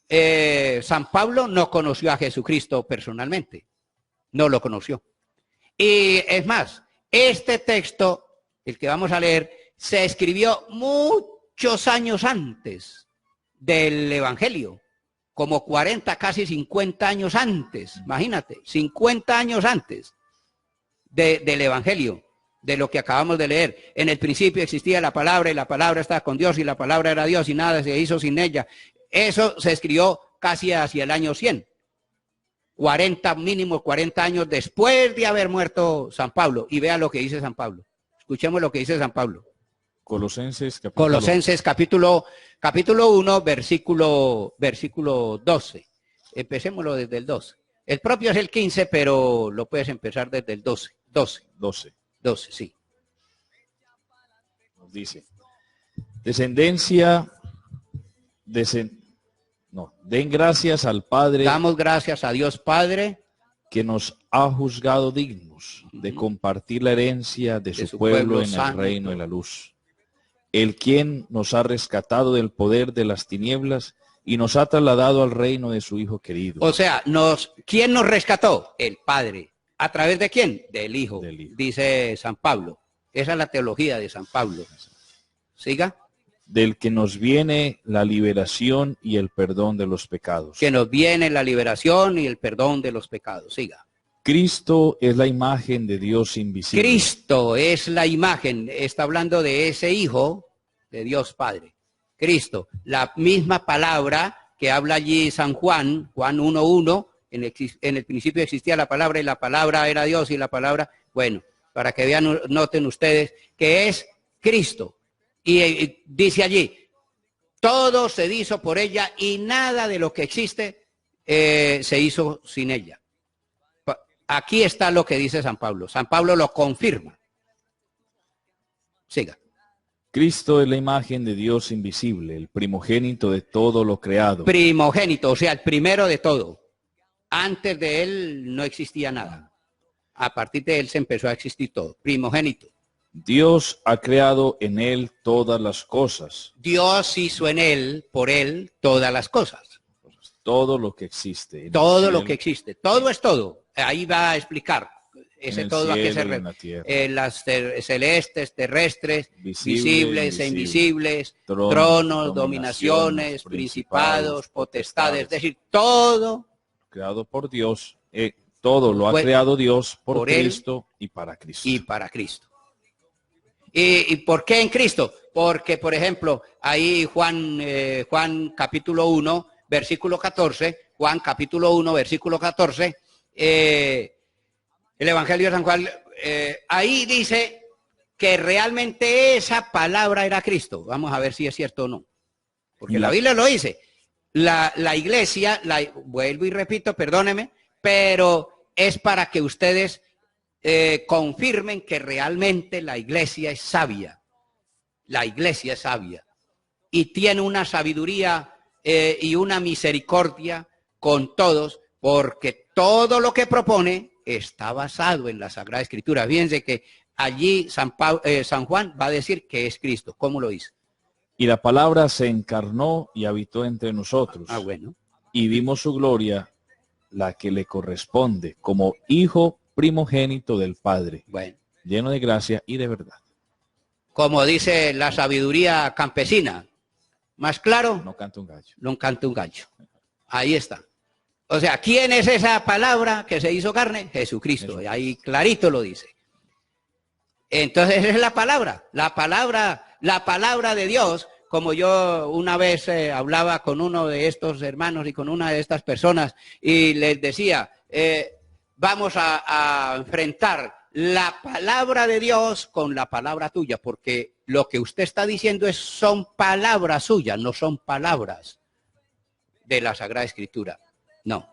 San Pablo no conoció a Jesucristo personalmente. No lo conoció. Y es más, este texto, el que vamos a leer, se escribió muchos años antes del Evangelio. Como 40, casi 50 años antes, imagínate, 50 años antes del Evangelio, de lo que acabamos de leer. En el principio existía la palabra y la palabra estaba con Dios y la palabra era Dios y nada se hizo sin ella. Eso se escribió casi hacia el año 100, mínimo 40 años después de haber muerto San Pablo. Y vea lo que dice San Pablo. Escuchemos lo que dice San Pablo. Colosenses capítulo 1, versículo 12. Empecémoslo desde el 12. El propio es el 15, pero lo puedes empezar desde el 12. 12, sí. Nos dice, den gracias al Padre. Damos gracias a Dios Padre, que nos ha juzgado dignos de compartir la herencia de su pueblo en el reino de la luz. El quien nos ha rescatado del poder de las tinieblas y nos ha trasladado al reino de su Hijo querido. O sea, ¿quién nos rescató? El Padre. ¿A través de quién? Del Hijo, dice San Pablo. Esa es la teología de San Pablo. Siga. Del que nos viene la liberación y el perdón de los pecados. Que nos viene la liberación y el perdón de los pecados. Siga. Cristo es la imagen de Dios invisible. Cristo es la imagen, está hablando de ese Hijo de Dios Padre. Cristo, la misma palabra que habla allí San Juan 1:1, en el principio existía la palabra y la palabra era Dios y la palabra, bueno, para que vean, noten ustedes que es Cristo. Y dice allí, todo se hizo por ella y nada de lo que existe se hizo sin ella. Aquí está lo que dice San Pablo. San Pablo lo confirma. Siga. Cristo es la imagen de Dios invisible, el primogénito de todo lo creado. Primogénito, o sea, el primero de todo. Antes de él no existía nada. A partir de él se empezó a existir todo. Primogénito. Dios ha creado en él todas las cosas. Dios hizo en él, por él, todas las cosas. Todo lo que existe. Todo lo que existe. Todo es todo. Ahí va a explicar ese todo a qué se refiere. Las celestes, terrestres, visibles e invisibles, tronos, dominaciones, principados, potestades. Es decir, todo. Creado por Dios. Todo lo ha creado Dios por Cristo y para Cristo. Y para Cristo. ¿Y por qué en Cristo? Porque, por ejemplo, ahí Juan capítulo 1, versículo 14, Juan capítulo 1, versículo 14, el Evangelio de San Juan, ahí dice que realmente esa palabra era Cristo. Vamos a ver si es cierto o no. Porque la Biblia lo dice. La iglesia, vuelvo y repito, perdóneme, pero es para que ustedes confirmen que realmente la iglesia es sabia. La iglesia es sabia. Y tiene una sabiduría y una misericordia con todos, porque todo lo que propone está basado en la Sagrada Escritura. Fíjense que allí San Juan va a decir que es Cristo. ¿Cómo lo dice? Y la palabra se encarnó y habitó entre nosotros. Bueno. Y vimos su gloria, la que le corresponde, como Hijo primogénito del Padre. Bueno. Lleno de gracia y de verdad. Como dice la sabiduría campesina. ¿Más claro? No canta un gallo. No canta un gallo. Ahí está. O sea, ¿quién es esa palabra que se hizo carne? Jesucristo. Y ahí clarito lo dice. Entonces esa es la palabra de Dios. Como yo una vez hablaba con uno de estos hermanos y con una de estas personas y les decía, vamos a enfrentar la palabra de Dios con la palabra tuya, porque lo que usted está diciendo son palabras suyas, no son palabras de la Sagrada Escritura. No.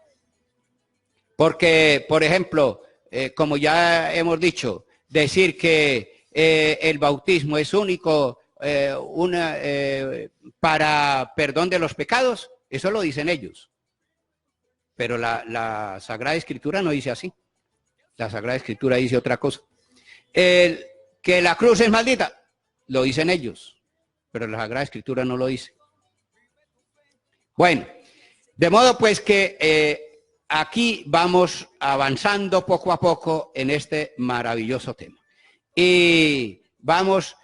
Porque, por ejemplo, como ya hemos dicho, decir que el bautismo es único para perdón de los pecados, eso lo dicen ellos. Pero la Sagrada Escritura no dice así. La Sagrada Escritura dice otra cosa. Que la cruz es maldita, lo dicen ellos, pero la Sagrada Escritura no lo dice. Bueno, de modo pues que aquí vamos avanzando poco a poco en este maravilloso tema. Y vamos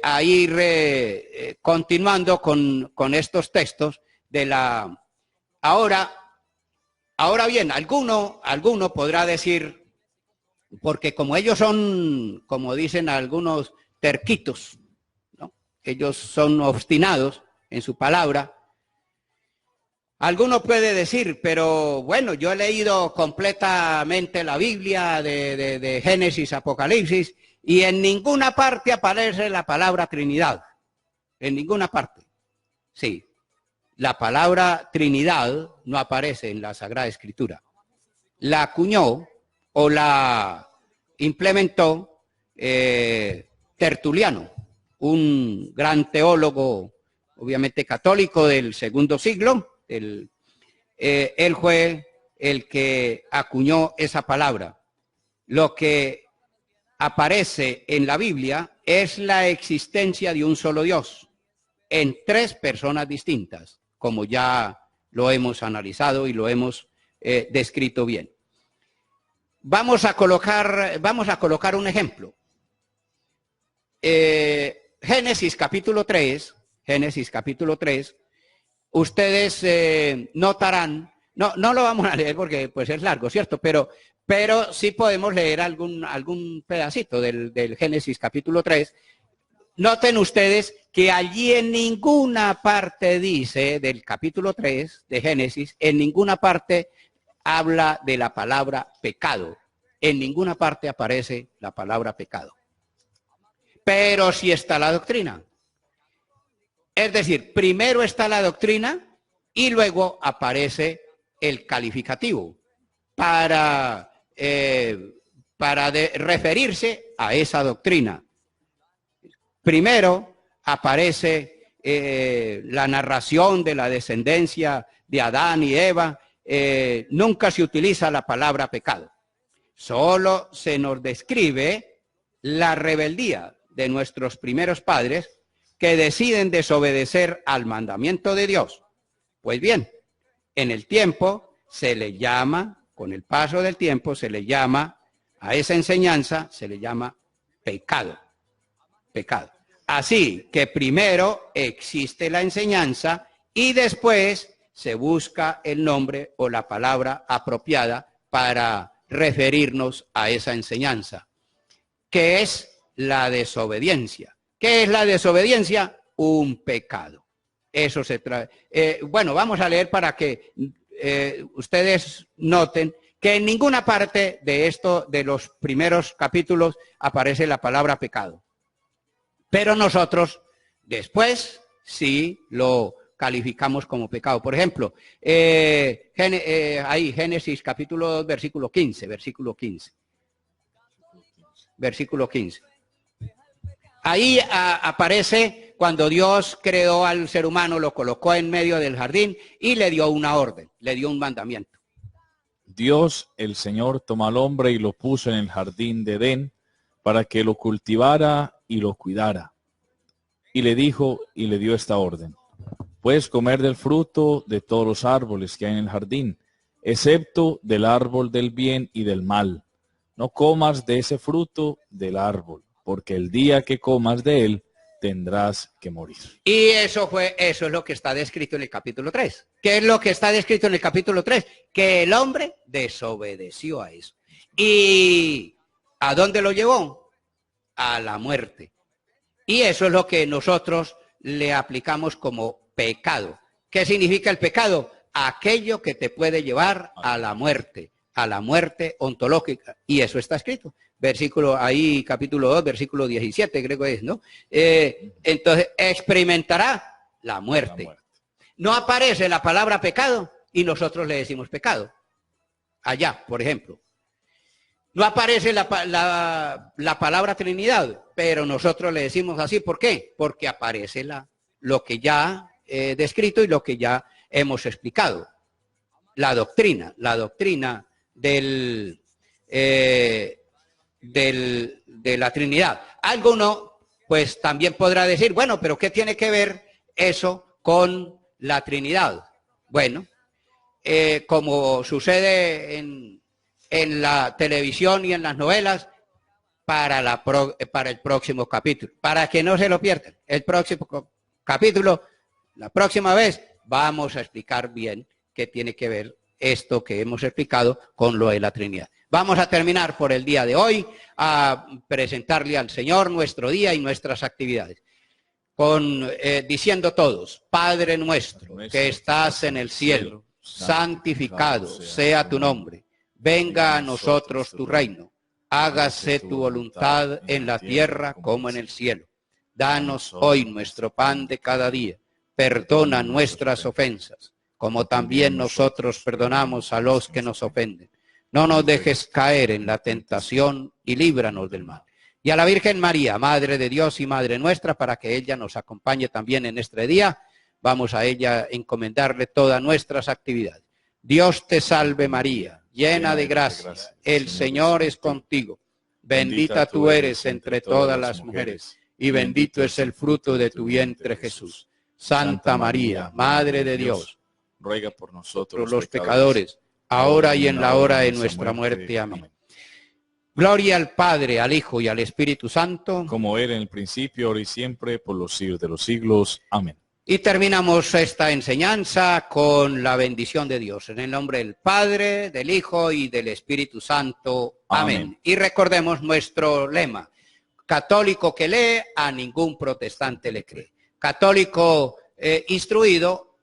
a ir continuando con estos textos de la... Ahora bien, alguno podrá decir, porque como ellos son, como dicen algunos, terquitos, ¿no? Ellos son obstinados en su palabra. Alguno puede decir, pero bueno, yo he leído completamente la Biblia de Génesis, Apocalipsis, y en ninguna parte aparece la palabra Trinidad. En ninguna parte. Sí, la palabra Trinidad no aparece en la Sagrada Escritura. La acuñó o la implementó Tertuliano, un gran teólogo, obviamente católico del segundo siglo. Él fue el que acuñó esa palabra. Lo que aparece en la Biblia es la existencia de un solo Dios en tres personas distintas, como ya lo hemos analizado y lo hemos descrito bien. Vamos a colocar un ejemplo. Génesis capítulo 3, ustedes notarán, no lo vamos a leer porque pues es largo, ¿cierto? Pero sí podemos leer algún pedacito del Génesis capítulo 3. Noten ustedes que allí en ninguna parte dice, del capítulo 3 de Génesis, en ninguna parte habla de la palabra pecado. En ninguna parte aparece la palabra pecado. Pero sí está la doctrina. Es decir, primero está la doctrina y luego aparece el calificativo para referirse a esa doctrina. Primero aparece la narración de la descendencia de Adán y Eva. Nunca se utiliza la palabra pecado. Solo se nos describe la rebeldía de nuestros primeros padres que deciden desobedecer al mandamiento de Dios. Pues bien, en el tiempo se le llama, con el paso del tiempo se le llama, a esa enseñanza se le llama pecado. Pecado. Así que primero existe la enseñanza y después se busca el nombre o la palabra apropiada para referirnos a esa enseñanza, que es la desobediencia. ¿Qué es la desobediencia? Un pecado. Eso se trae. Bueno, vamos a leer para que ustedes noten que en ninguna parte de esto, de los primeros capítulos, aparece la palabra pecado. Pero nosotros después sí lo calificamos como pecado. Por ejemplo, ahí Génesis capítulo 2, versículo 15. Ahí aparece cuando Dios creó al ser humano, lo colocó en medio del jardín y le dio una orden, le dio un mandamiento. Dios, el Señor, tomó al hombre y lo puso en el jardín de Edén para que lo cultivara y lo cuidara. Y le dijo y le dio esta orden: puedes comer del fruto de todos los árboles que hay en el jardín, excepto del árbol del bien y del mal. No comas de ese fruto del árbol, porque el día que comas de él tendrás que morir. Y eso es lo que está descrito en el capítulo 3. ¿Qué es lo que está descrito en el capítulo 3? Que el hombre desobedeció a eso. ¿Y a dónde lo llevó? A la muerte. Y eso es lo que nosotros le aplicamos como pecado. ¿Qué significa el pecado? Aquello que te puede llevar a la muerte. a la muerte ontológica. Y eso está escrito. Versículo ahí, capítulo 2, versículo 17, creo que es, ¿no? Entonces, experimentará la muerte. No aparece la palabra pecado y nosotros le decimos pecado. Allá, por ejemplo. No aparece la palabra Trinidad, pero nosotros le decimos así. ¿Por qué? Porque aparece lo que ya he descrito y lo que ya hemos explicado. La doctrina de la Trinidad. Alguno, pues también podrá decir, bueno, pero ¿qué tiene que ver eso con la Trinidad? Bueno, como sucede en la televisión y en las novelas, para el próximo capítulo, para que no se lo pierdan. El próximo capítulo, la próxima vez, vamos a explicar bien qué tiene que ver esto que hemos explicado con lo de la Trinidad. Vamos a terminar por el día de hoy, a presentarle al Señor nuestro día y nuestras actividades, diciendo todos, Padre nuestro, que estás en el cielo, santificado sea tu nombre. Venga a nosotros tu reino, hágase tu voluntad en la tierra como en el cielo. Danos hoy nuestro pan de cada día, perdona nuestras ofensas, como también nosotros perdonamos a los que nos ofenden. No nos dejes caer en la tentación y líbranos del mal. Y a la Virgen María, Madre de Dios y Madre nuestra, para que ella nos acompañe también en este día, vamos a ella encomendarle todas nuestras actividades. Dios te salve María, llena de gracia, el Señor es contigo. Bendita tú eres entre todas las mujeres, y bendito es el fruto de tu vientre Jesús. Santa María, Madre de Dios, ruega por nosotros los pecadores, ahora y en la hora de nuestra muerte. Amén. Gloria al Padre, al Hijo y al Espíritu Santo, como era en el principio, ahora y siempre, por los siglos de los siglos. Amén. Y terminamos esta enseñanza con la bendición de Dios. En el nombre del Padre, del Hijo y del Espíritu Santo. Amén. Y recordemos nuestro lema. Católico que lee, a ningún protestante le cree. Católico instruido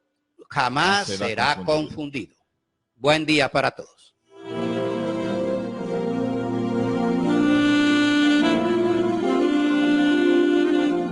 jamás será confundido. Buen día para todos.